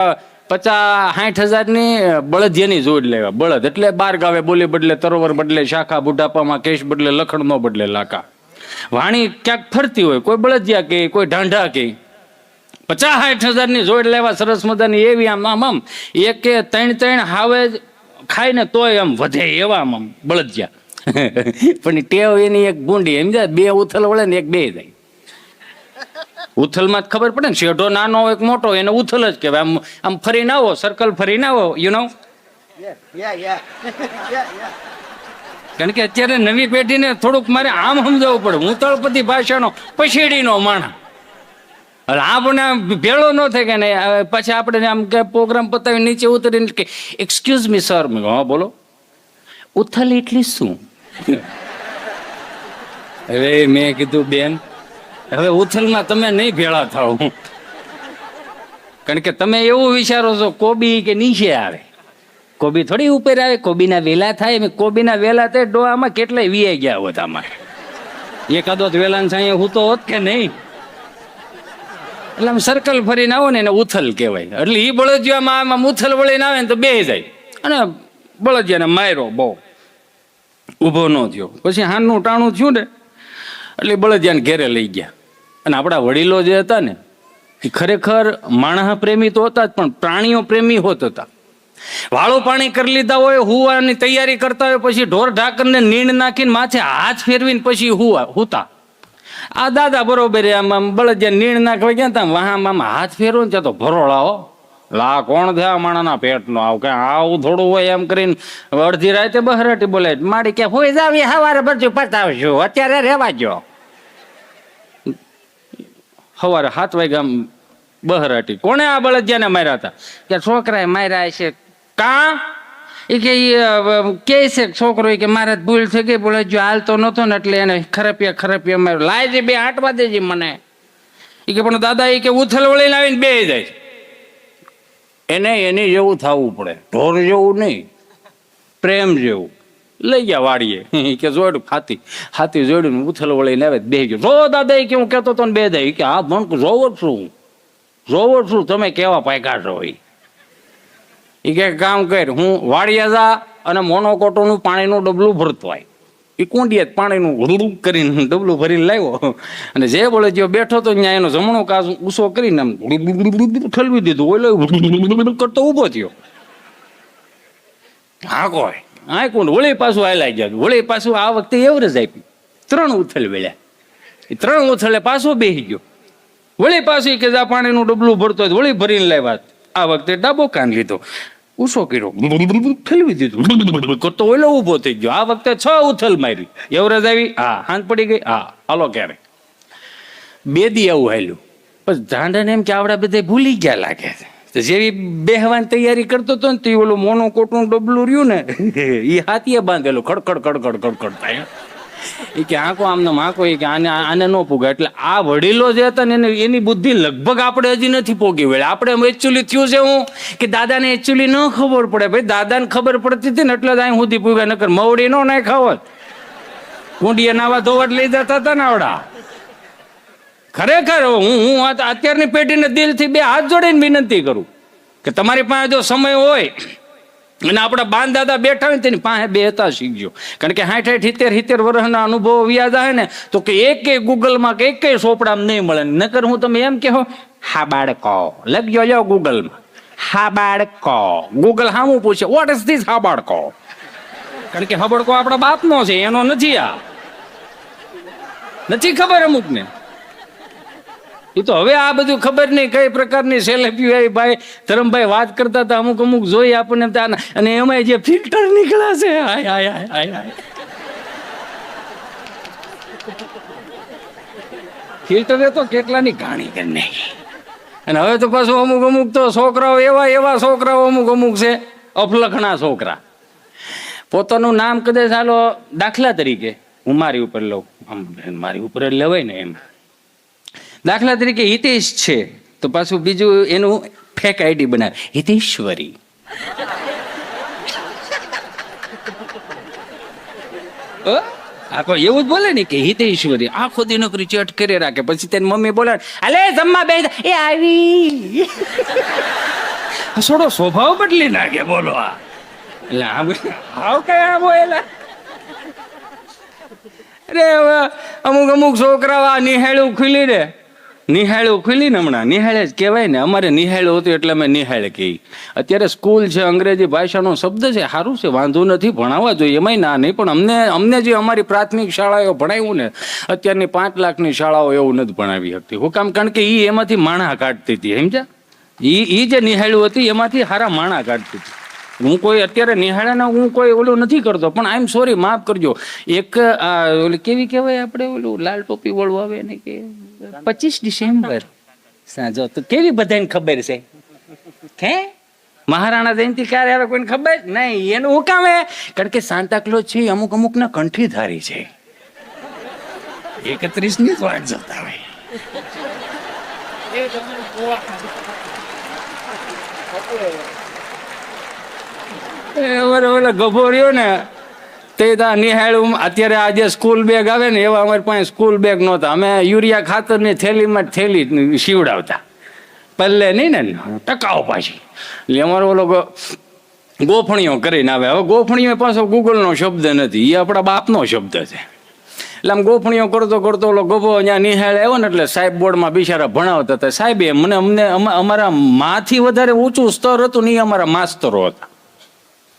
50-60 હજારની બળદિયાની જોડ લેવા. બળદ એટલે 12 ગાવે બોલી બદલે તરોવર બદલે શાખા, બુઢાપામાં કેશ બદલે લખણ નો બદલે લાકા. વાણી ક્યાંક ફરતી હોય, કોઈ બળદિયા કે કોઈ ઢાંઢા કે 50-60 હજારની જોડ લેવા સરસ મજાની એવી આમ આમ આમ એક કે 3 હાવે ખાય ને તોય આમ વધે એવા આમ બળદિયા. પણ ટેવ એની એક ગુંડી એમ જાય, 2 ઉથલ વળે ને 1 બે જાય. ઉથલમાં જ ખબર પડે ને, શેઢો નાનો હોય કે મોટો એને ઉથલ જ કહેવાય. આમ આમ ફરીને આવો, સર્કલ ફરીને આવો, યુ નો. કારણ કે અત્યારે નવી પેઢીને થોડુંક મારે આમ સમજાવવું પડે. હું તળપતિ ભાષાનો પછેડીનો માણસ, આપણે ભેળો ન થાય કે નહીં. પછી આપણે આમ કે પ્રોગ્રામ પતાવી નીચે ઉતરીને કે એક્સક્યુઝ મી સર. હા બોલો. ઉથલ એટલી શું? હવે મેં કીધું બેન, હવે ઉથલમાં તમે નહીં ભેળા થાવ. કારણ કે તમે એવું વિચારો છો કોબી કે નીચે આવે, કોબી થોડી ઉપર આવે. કોબીના વેલા થાય. કોબીના વેલા થાય ડોહામાં કેટલાય વીએ ગયા હોત. આમાં એકાદો વેલા સાંયે હું તો હોત કે નહીં. એટલે આમ સર્કલ ફરીને આવો ને એને ઉથલ કહેવાય. એટલે એ બળદિયામાં આમ ઉથલ વળીને આવે ને તો બે જાય. અને બળદિયાને માર્યો બહુ, ઊભો ન થયો. પછી હાનનું ટાણું થયું ને એટલે બળદિયાને ઘેરે લઈ ગયા. અને આપણા વડીલો જે હતા ને એ ખરેખર માણસ પ્રેમી તો હતા જ, પણ પ્રાણીઓ પ્રેમી હોત હતા. વાળું પાણી કરી લીધા હોય, હુવાની તૈયારી કરતા હોય, પછી ઢોર ઢાકરને નીણ નાખીને માથે હાથ ફેરવીને પછી હુતા. આ દાદા બરોબર આમ આમ બળદિયા નીણ નાખવા ગયા તા, વાહ આમ હાથ ફેરવો ને ત્યાં તો ભરોળા હો. લા કોણ થયા માણાના પેટનો આવ કે આવું થોડું હોય એમ કરીને અડધી રાતે બહરાટી બોલે માડી કે હોય જાવી સવારે બધું પતાવશું, અત્યારે રહેવા જો. સવારે 7 વાગ્યા બહરાટી. કોણે આ બળદિયાને માર્યા હતા? કે છોકરાએ માર્યા છે. કા એ કે છે છોકરો કે મારે ભૂલ થઈ ગઈ, બળદિયો હાલતો નતો ને એટલે એને ખરપિયા માર્યો. લાયજી 2 આંટવા દેજી મને. એ કે પણ દાદા એ કે ઉથલ વળીને આવીને બે જાય. એને એની જેવું થવું પડે, ઢોર જેવું નહીં, પ્રેમ જેવું. લઈ ગયા વાડીએ કે જોડ્યું હાથી જોડ્યું ઉથલ વળીને આવે બે ગયો. જો દાદા એ કે હું કહેતો તો ને બે જાય કે હા ભણ જોવો છું તમે કેવા પાયકા છો. એ કે કામ કર, હું વાડીએ જા અને મોનોકોટોનું પાણીનું ડબલું ભરતો હોય. એ કુંડીએ પાણીનું રૂડું કરીને ડબલું ભરીને લાવ્યો. અને જે બોલે જે બેઠો તો ત્યાં એનો જમણો કાચ ઊંચો કરીને આમ ઠલવી દીધું. ઓલો કરતો ઊભો થયો. હા કોઈ હા કોણ વળી પાછું હાલાઈ ગયા. વળી પાછું આ વખતે એવરેજ આપી. 3 ઉથલ વેળ્યા. એ 3 ઉથલે પાછો બેસી ગયો. વળી પાછું કે જા પાણીનું ડબલું ભરતો હોય વળી ભરીને લાવ્યા. આ વખતે ડાબો કાન લીધો, ઊંચો કર્યો, ઠલવી દીધું કરતો ઓલો ઊભો થઈ ગયો. આ વખતે 6 ઉથલ મારી. એવરેજ આવી. હા હાંજ પડી ગઈ. હા હાલો ક્યારે 2 દી આવું હાલ્યું. પછી ધાંડાને એમ કે આવડા બધા ભૂલી ગયા લાગે છે. જેવી બેહવાની તૈયારી કરતો હતો ને તે ઓલું મોનોકોટનું ડબલું રહ્યું ને એ હાથીએ બાંધેલું ખડખડ થાય. એ કે આંકો આમને આંકો એ કે આને ન પોગાય. એટલે આ વડીલો જે હતા ને એની બુદ્ધિ લગભગ આપણે હજી નથી પોગી વળે. આપણે એકચ્યુઅલી થયું છે હું કે દાદાને એકચ્યુઅલી ન ખબર પડે. ભાઈ દાદાને ખબર પડતી હતી ને એટલે જ અહીં સુધી પૂગ્યા. નકર મવડી નો નાય ખાવત. કુંડીએ નાવા ધોવટ લઈ જતા હતા ને આવડા. ખરેખર હું અત્યારની પેઢીને દિલથી 2 હાથ જોડીને વિનંતી કરું કે તમારી પાસે જો સમય હોય અને આપણા બાન દાદા બેઠા હોય ને તેની પાસે બેહતા શીખજો. કારણ કે 60-70 વર્ષના અનુભવો વ્યાજ આવે ને તો કે એક ગૂગલમાં કે એક સોપડામાં નહીં મળે. નકર હું તમે એમ કહો હા બાળકો લખજો જાઓ ગૂગલમાં હા બાળકો. ગૂગલ હામું પૂછે વોટ ઇઝ ધીસ હા બાળકો. કારણ કે હબડકો આપણા બાપનો છે, એનો નથી. આ નથી ખબર અમુકને. એ તો હવે આ બધું ખબર નહીં કઈ પ્રકારની સેલેબ્યુ આવી. ભાઈ ધરમભાઈ વાત કરતા હતા અમુક જોઈ આપણને. અને એમાં જે ફિલ્ટર નીકળ્યા છે હાય હાય હાય હાય. ફિલ્ટરે તો કેટલાની ઘાણી કરી નાખી. અને હવે તો પાછું અમુક તો છોકરાઓ એવા છોકરાઓ અમુક છે અફલખણા છોકરા. પોતાનું નામ કદાચ ચાલો દાખલા તરીકે હું મારી ઉપર લઉં, મારી ઉપર લેવાય ને એમ. દાખલા તરીકે હિતેશ છે તો પાછું બીજું એનું ફેક આઈડી બનાવે હિતેશ્વરી. એવું જ બોલે ને કે હિતેશ્વરી. આખો દી નોકરી ચેટ કરી રાખે. પછી તેની મમ્મી બોલે અલે જમવા બે એ આવી થોડો સ્વભાવ બદલી નાખે બોલો આ એટલે આવ કઈ આવો એલા અરે હવે અમુક છોકરાઓ આ નિહાળ્યું ખુલી ને હમણાં નિહાળે જ કહેવાય ને અમારે નિહાળ્યું હતું એટલે અમે નિહાળે કહી અત્યારે સ્કૂલ છે અંગ્રેજી ભાષાનો શબ્દ છે સારું છે વાંધો નથી ભણાવવા જોઈએ એમાંય ના નહીં પણ અમને જે અમારી પ્રાથમિક શાળાઓ ભણાવ્યું ને અત્યારની 5 લાખની શાળાઓ એવું નથી ભણાવી શકતી હું કામ કારણ કે એમાંથી માણા કાઢતી હતી સમજ્યા એ જે નિહાળ્યું હતી એમાંથી સારા માણા કાઢતી હતી હું કોઈ અત્યારે નિહાળાના હું કોઈ ઓલું નથી કરતો પણ આઈ એમ સોરી માફ કરજો એક ઓલી કેવી કહેવાય આપણે ઓલું લાલ ટોપી વાળું આવે ને કે 25 ડિસેમ્બર સાંજો તો કેવી બધાને ખબર છે હે મહારાણા જયંતિ ક્યારે આવે કોઈને ખબર નહીં એનું હું કામ કારણ કે સાન્તા ક્લોઝ છે અમુક ના કંઠીધારી છે 31 ની વાત જતા હોય ઓલા ગભો રહ્યો ને તે નિહાળું અત્યારે આજે સ્કૂલ બેગ આવે ને એવા અમારી પાસે સ્કૂલ બેગ નહોતા અમે યુરિયા ખાતરની થેલીમાં થેલી સીવડાવતા પહેલે નહીં ને ટકાવ પાછી એટલે અમારો ઓલો ગોફણીઓ કરીને આવે હવે ગોફણીઓ પાછો ગૂગલનો શબ્દ નથી એ આપણા બાપનો શબ્દ છે એટલે આમ ગોફણીઓ કરતો ઓલો ગભો ત્યાં નિહાળે આવ્યો ને એટલે સાહેબ બોર્ડમાં બિચારા ભણાવતા હતા સાહેબે અમને અમારા માથી વધારે ઊંચું સ્તર હતું ને એ અમારા માસ્તરો હતા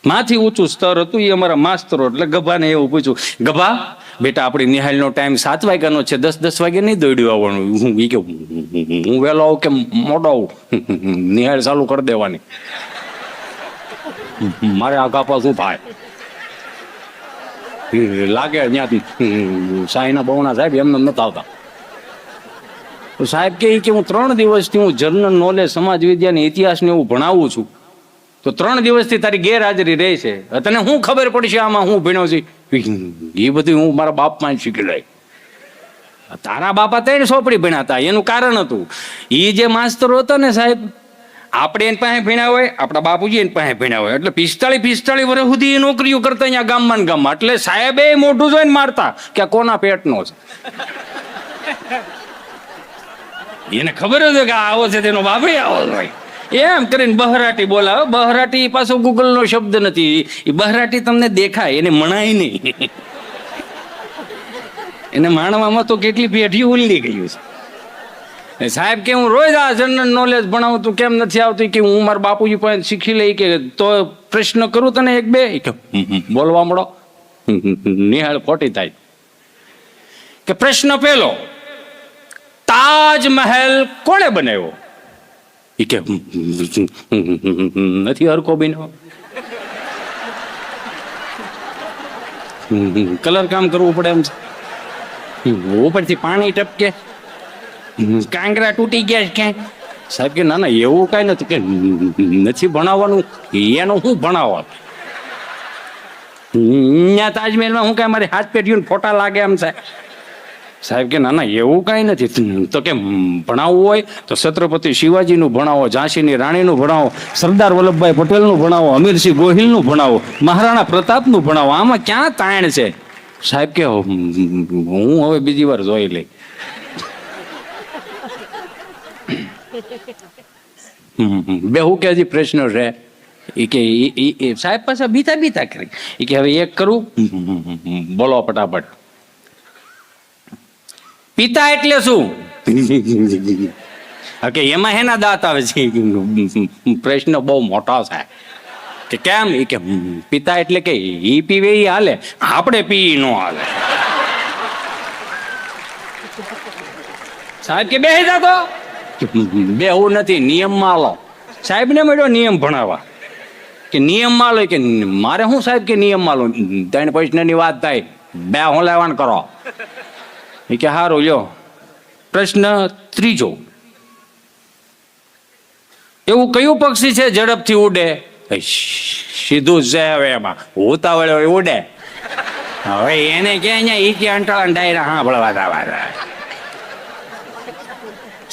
માથી ઊંચું સ્તર હતું એ અમારા માસ્તરો એટલે ગભાને એવું પૂછ્યું ગભા બેટા આપણી નિહાળનો ટાઈમ 7 વાગ્યાનો છે 10 વાગે નહીં દોડ્યું આવવાનું હું કે હું વહેલો આવું કે મોડો આવું નિહાળ ચાલુ કરી દેવાની મારે આગા પાછું થાય લાગે ત્યાંથી સાઈના બહુના સાહેબ એમને નથી આવતા તો સાહેબ કે હું 3 દિવસથી હું જનરલ નોલેજ સમાજ વિદ્યાને ઇતિહાસને એવું ભણાવું છું તો 3 દિવસથી તારી ગેરહાજરી રહે છે તને શું ખબર પડશે આમાં હું ભણ્યો છું એ બધું હું મારા બાપમાં શીખી લઈ તારા બાપા 3 ચોપડી ભણ્યા હતા એનું કારણ હતું એ જે માસ્તરો હતો ને સાહેબ આપણે એની પાસે ભણ્યા હોય આપણા બાપુજી એની પાસે ભણ્યા હોય એટલે 45 વર્ષ સુધી એ નોકરીઓ કરતા અહીંયા ગામમાં એટલે સાહેબે મોઢું જોઈને મારતા કે કોના પેટનો છે એને ખબર હતી કે આવો છે તેનો બાપે આવો હોય એમ કરીને બહરાટી બોલાવે બહરાટી પાછો ગૂગલનો શબ્દ નથી એ બહરાટી તમને દેખાય એને મણાય નહીં એને માણવામાં તો કેટલી પેઢી ઉલ્લી ગયું છે સાહેબ કે હું રોજ આ જનરલ નોલેજ ભણાવું તું કેમ નથી આવતું કે હું મારા બાપુજી પાસે શીખી લઈ કે તો પ્રશ્ન કરું તને 1-2 કે બોલવા મળો નિહાળ ખોટી થાય કે પ્રશ્ન પહેલો તાજમહેલ કોણે બનાવ્યો એ કે નથી હરકો બન્યો કલર કામ કરવું પડે એમ છે ઉપરથી પાણી ટપકે કાંગરા તૂટી ગયા ક્યાંક સાહેબ કે ના એવું કઈ નથી કે નથી ભણાવવાનું એનું શું ભણાવવા અહીંયા તાજમહેલમાં હું કઈ મારી હાથ પેઢીઓને ફોટા લાગે એમ સાહેબ કે ના એવું કઈ નથી તો કે ભણાવવું હોય તો છત્રપતિ શિવાજીનું ભણાવો ઝાંસીની રાણીનું ભણાવો સરદાર વલ્લભભાઈ પટેલનું ભણાવો અમીરસિંહ ગોહિલનું ભણાવો મહારાણા પ્રતાપનું ભણાવો આમાં ક્યાં તાણ છે સાહેબ કે હું હવે બીજી વાર જોઈ લઈ બેહુ કે હજી પ્રશ્ન છે એ કે સાહેબ પાસે બીતા કરી એ કે હવે એક કરું બોલો ફટાફટ પિતા એટલે શું કે એમાં હેના દાંત આવે છે પ્રશ્ન બહુ મોટો છે કે કેમ એ કે પિતા એટલે કે ઈ પીવે ઈ હાલે આપણે પી નો હાલે સાહેબ કે બેહી જાતો બેહું નથી નિયમમાં લો સાહેબ ને મળ્યો નિયમ ભણાવવા કે નિયમમાં લો કે મારે શું સાહેબ કે નિયમમાં લો 3 પૈસાની વાત થાય 2 હું લેવાનું કરો એ કે હારું લ્યો પ્રશ્ન ત્રીજો એવું કયું પક્ષી છે ઝડપથી ઉડે સીધું છે હવે એમાં ઉતાવળ ઉડે હવે એને કે અહીંયા ઈ કે અંટાળા ડાયરા હા ભળવા દાવા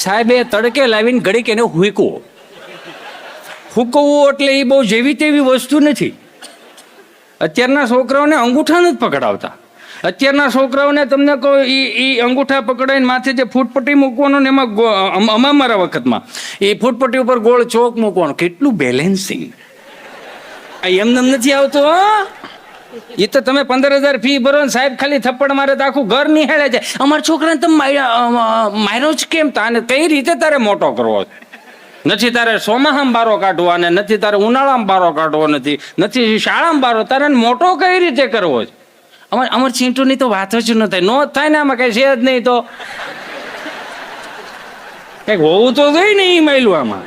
સાહેબે તડકે લાવીને ઘડીક એને હુકવું એટલે એ બહુ જેવી તેવી વસ્તુ નથી અત્યારના છોકરાઓને અંગૂઠા નથી પકડાવતા અત્યારના છોકરાઓને તમને કહો ઈ અંગૂઠા પકડાઈને માથે જે ફૂટપટ્ટી મૂકવાનો ને એમાં અમારા વખતમાં એ ફૂટપટ્ટી ઉપર ગોળ ચોક મૂકવાનો, કેટલું બેલેન્સિંગ. એમને નથી આવતું. એ તો તમે 15,000 ફી ભરો ને સાહેબ ખાલી થપ્પડ મારે તો આખું ઘર નિહાળે છે. અમારા છોકરાને તમે માર્યો જ કેમ? તાને કઈ રીતે તારે મોટો કરવો છે? નથી તારે ચોમાસામાં બારો કાઢવો ને નથી તારે ઉનાળામાં બારો કાઢવો, નથી શાળામાં બારો, તારે મોટો કઈ રીતે કરવો છે? અમાર ચીંટુની તો વાત જ ન થાય. નો થાય ને આમાં કઈ છે જ નહીં. તો કઈક હોવું તો જોઈએ ને એ માયલું આમાં.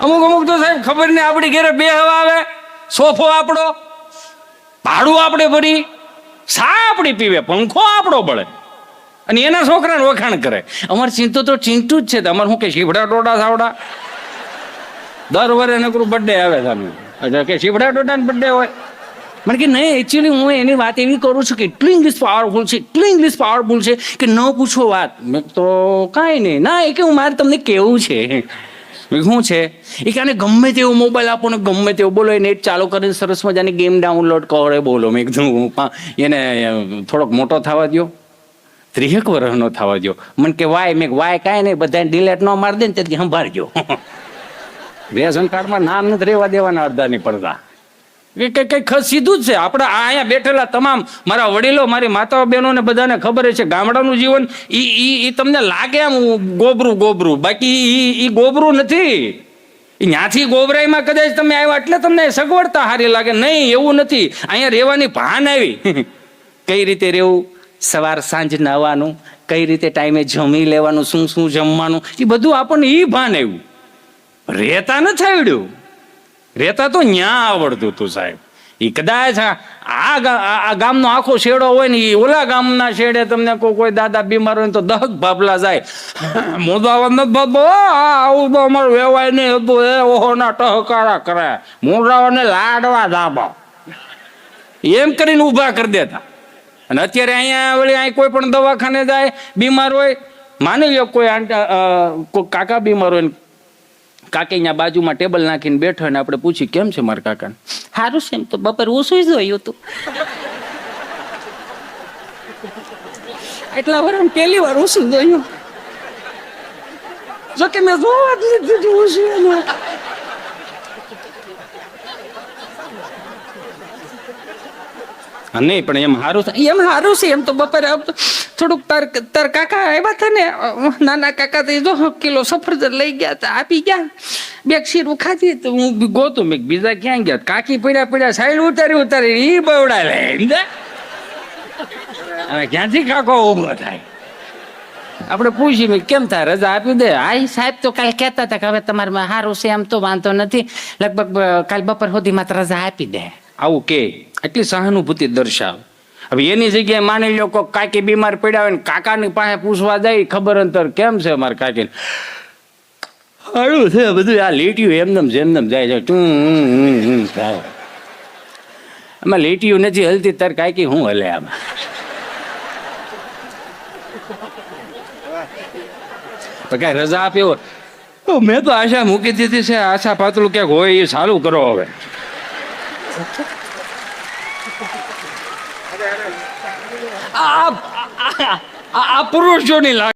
અમુક તો સાહેબ ખબર નહીં, આપણી ઘેરે બે હવા આવે, સોફો આપણો, ભાડું આપણે ભરી, સા આપણી પીવે, પંખો આપણો બળે, અને એના છોકરાને વખાણ કરે. અમારે ચિંતો તો ચિંટુ જ છે. અમારે શું કે શીભડા ટોટા સાવડા દર વરે નકરું બર્થડે આવે સામે, એટલે કે શીભડા ટોટાને બર્થડે હોય. મને કે નહીં, એકચ્યુઅલી હું એની વાત એવી કરું છું કે એટલું ઇંગ્લિશ પાવરફુલ છે, એટલું ઇંગ્લિશ પાવરફુલ છે કે ન પૂછો વાત. મેં તો કાંઈ નહીં ના, એ કે હું મારે તમને કેવું છે. શું છે એ કે આને ગમે તેવો મોબાઈલ આપો ને ગમે તેવો બોલો, એ નેટ ચાલુ કરીને સરસ મજાની ગેમ ડાઉનલોડ કરે બોલો. મેં કીધું એને થોડોક મોટો થવા દો, 3 વર્ષનો થવા દો. મને કે વાય? મેં વાય કાંઈ નહીં, બધાને ડિલેટ ન મારી દે ને તેથી સંભાળજો. રેશન કાર્ડમાં નામ નથી રહેવા દેવાના અડધાની પડદા. કઈ સીધું જ છે. આપણે અહીંયા બેઠેલા તમામ મારા વડીલો, મારી માતાઓ બહેનોને બધાને ખબર છે ગામડાનું જીવન ઈ તમને લાગે આમ ગોબરું, બાકી ઈ ગોબરું નથી. ત્યાંથી ગોબરાઈમાં કદાચ તમે આવ્યા એટલે તમને સગવડતા સારી લાગે, નહીં એવું નથી. અહીંયા રહેવાની ભાન આવી. કઈ રીતે રહેવું, સવાર સાંજ નવાનું, કઈ રીતે ટાઈમે જમી લેવાનું, શું જમવાનું, એ બધું આપણને ઈ ભાન આવ્યું. રહેતા નથી આવડ્યું. રહેતા તો ન્યા આવડતું હતું સાહેબ. એ કદાચ આ ગામનો આખો શેડો હોય ને, એ ઓલા ગામના શેડે તમને કોઈ દાદા બીમાર હોય ને તો દહક ભાપલા જાય. મોદાવત નથી બાબો, આવું તો અમારું વેવાય નહીં હતું. એ ઓહોના ટહકારા કરે, મોઢાઓને લાડવા દાબા, એમ કરીને ઊભા કરી દેતા. અને અત્યારે અહીંયા વળી અહીં કોઈ પણ દવાખાને જાય, બીમાર હોય, માની લો કોઈ કાકા બીમાર હોય ને, કાકી અહીંયા બાજુમાં ટેબલ નાખીને બેઠો ને આપણે પૂછી કેમ છે મારા કાકાને? સારું છે, એમ તો બપોર ઓછું જ જોયું હતું. એટલા વાર પહેલી વાર ઓછું જોયું, જો કે મેં જોવા જ નથી ઓછું. નહીં પણ એમ સારું છે, એમ તો બપોરે થોડુંક તાર કાકા આવ્યા હતા ને, નાના કાકા તો જો કિલો સફરજન લઈ ગયા હતા, આપી ગયા, 2 શીરું ખાધી. તો હું ગોતું, મેં બીજા ક્યાં ગયા? કાકી પડ્યા સાઈડ ઉતારી ઈ બવડા લે. હવે ક્યાંથી કાકો ઉભો થાય? આપણે પૂછી મેં કેમ થાય, રજા આપી દે. આ સાહેબ તો કાલે કહેતા હતા કે હવે તમારે સારું છે, એમ તો વાંધો નથી, લગભગ કાલ બપોર સુધીમાં રજા આપી દે. આવું કે એટલી સહાનુભૂતિ દર્શાવે. હવે એની જગ્યાએ માની લો કોઈ કાકી બીમાર પડ્યા હોય ને કાકાની પાસે પૂછવા જાય, ખબર અંતર કેમ છે મારા કાકી? સારું છે બધું. આ લીટીયું એમનેમ જાય છે. આમાં લીટીયું નથી હલતી, તાર કાકી હું હલે આમાં? કઈ રજા આપ્યો? મેં તો આશા મૂકી દીધી છે. આશા પાતળું ક્યાંક હોય એ સારું કરો હવે. આ પુરુષોની લાગે.